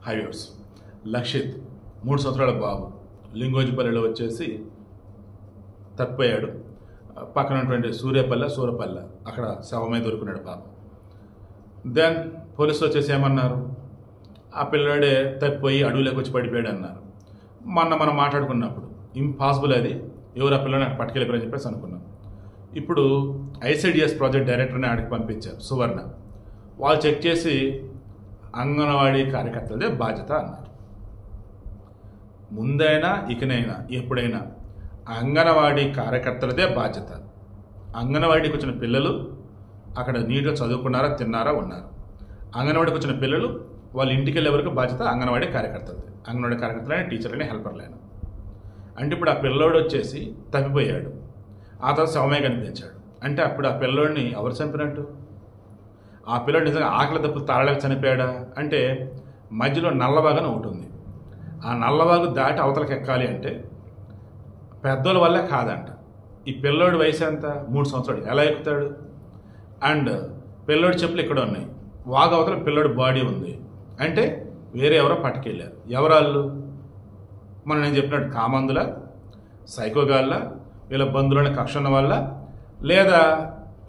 Highways Lakshith 3 సంవత్సరాల బాబు లింగోజిపల్లిలో వచ్చేసి తప్పిపోయాడు. పక్కన ఉన్నటువంటి సూరపల్లె అక్కడ శవమై దొరుకున్నాడు పాపం. దెన్ పోలీసులు వచ్చేసి ఏమన్నారు, ఆ పిల్లాడే తప్పిపోయి అడవిలోకి వచ్చి పడిపోయాడు అన్నారు. మనం మాట్లాడుకున్నప్పుడు ఇంపాసిబుల్, అది ఎవరు ఆ పిల్లని పట్టుకెళ్ళిపోయారని చెప్పేసి అనుకున్నాం. ఇప్పుడు ఐసిడిఎస్ ప్రాజెక్ట్ డైరెక్టర్ని ఆడికి పంపించారు, సువర్ణ. వాళ్ళు చెక్ చేసి అంగన్వాడీ కార్యకర్తలదే బాధ్యత అన్నారు. ముందైనా ఇకనైనా ఎప్పుడైనా అంగన్వాడీ కార్యకర్తలదే బాధ్యత. అంగన్వాడీకి వచ్చిన పిల్లలు అక్కడ నీట్గా చదువుకున్నారా, తిన్నారా, ఉన్నారు. అంగన్వాడీకి వచ్చిన పిల్లలు వాళ్ళ ఇంటికి వెళ్ళే వరకు బాధ్యత అంగన్వాడీ కార్యకర్తలది. అంగన్వాడీ కార్యకర్తలైన టీచర్లని హెల్పర్లైన. అంటే ఇప్పుడు ఆ పిల్లోడు వచ్చేసి తప్పిపోయాడు, ఆ తర్వాత శవమే కనిపించాడు. అంటే అప్పుడు ఆ పిల్లోడిని ఎవరు చంపినట్టు? ఆ పిల్లోడు నిజంగా ఆకలి దప్పులు తాళలేక చనిపోయాడా అంటే మధ్యలో నల్లవాగని ఒకటి ఉంది. ఆ నల్లవాగు దాటి అవతలకి ఎక్కాలి అంటే పెద్దోళ్ళ వల్లే కాదంట. ఈ పిల్లోడి వయసు ఎంత? 3 సంవత్సరాలు. ఎలా ఎక్కుతాడు? అండ్ పిల్లోడి చెప్పులు ఇక్కడ ఉన్నాయి, వాగు అవతల పిల్లోడి బాడీ ఉంది. అంటే వేరే ఎవరో పట్టుకెళ్ళారు. ఎవరాళ్ళు? నేను చెప్పినట్టు కామందుల, సైకోగాళ్ళ, వీళ్ళ బంధువులైన కక్ష ఉన్న వల్ల, లేదా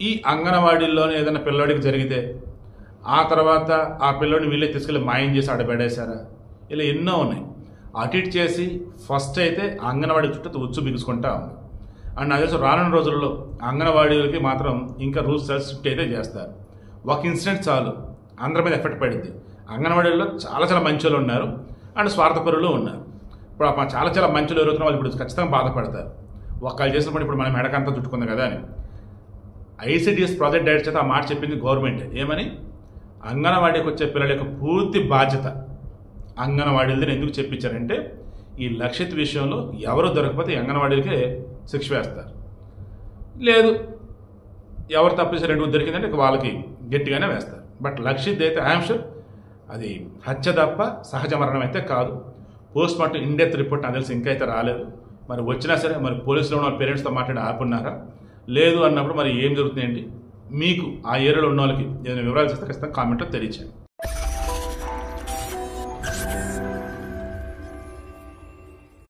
ఈ అంగన్వాడీల్లోనే ఏదైనా పిల్లోడికి జరిగితే ఆ తర్వాత ఆ పిల్లోడిని వీళ్ళే తీసుకెళ్ళి మాయం చేసి ఆడబెడేశారా? ఇలా ఎన్నో ఉన్నాయి. అటు ఇటు చేసి ఫస్ట్ అయితే అంగన్వాడీ చుట్టూ ఉచ్చు బిగుసుకుంటా ఉంది. అండ్ నాకు తెలుసు రానున్న రోజుల్లో అంగన్వాడీలకి మాత్రం ఇంకా రూల్స్ స్ట్రిక్ట్ అయితే చేస్తారు. ఒక ఇన్సిడెంట్ చాలు అందరి మీద ఎఫెక్ట్ పడింది. అంగన్వాడీల్లో చాలా మంచి వాళ్ళు ఉన్నారు అండ్ స్వార్థపరులు ఉన్నారు. ఇప్పుడు చాలా మంచి వాళ్ళు ఎవరుతున్న వాళ్ళు ఇప్పుడు ఖచ్చితంగా బాధపడతారు. ఒక్కళ్ళు చేసినప్పుడు ఇప్పుడు మనం మెడకంతా చుట్టుకుంది కదా అని. ఐసిడిఎస్ ప్రాజెక్ట్ డైరెక్టర్ చేత ఆ మాట చెప్పింది గవర్నమెంట్. ఏమని? అంగన్వాడీకి వచ్చే పిల్లల యొక్క పూర్తి బాధ్యత అంగన్వాడీలది. ఎందుకు చెప్పించారంటే ఈ లక్షిత్ విషయంలో ఎవరు దొరకకపోతే అంగన్వాడీలకే శిక్ష వేస్తారు. లేదు ఎవరు తప్పిస్తే 2 దొరికిందంటే వాళ్ళకి గట్టిగానే వేస్తారు. బట్ లక్షిత్ అయితే ఐఎమ్ షూర్ అది హత్య తప్ప సహజ మరణం అయితే కాదు. పోస్ట్ మార్టం ఇన్-డెప్త్ రిపోర్ట్ నాకు తెలిసి ఇంకా అయితే రాలేదు. మరి వచ్చినా సరే మరి పోలీసులో ఉన్న పేరెంట్స్తో మాట్లాడి ఆపున్నారా? లేదు అన్నప్పుడు మరి ఏం జరుగుతుంది ఏంటి? మీకు ఆ ఏరియాలో ఉన్న వాళ్ళకి ఏదైనా వివరాలు చేస్తే ఖచ్చితంగా కామెంట్లో తెలియచేయండి.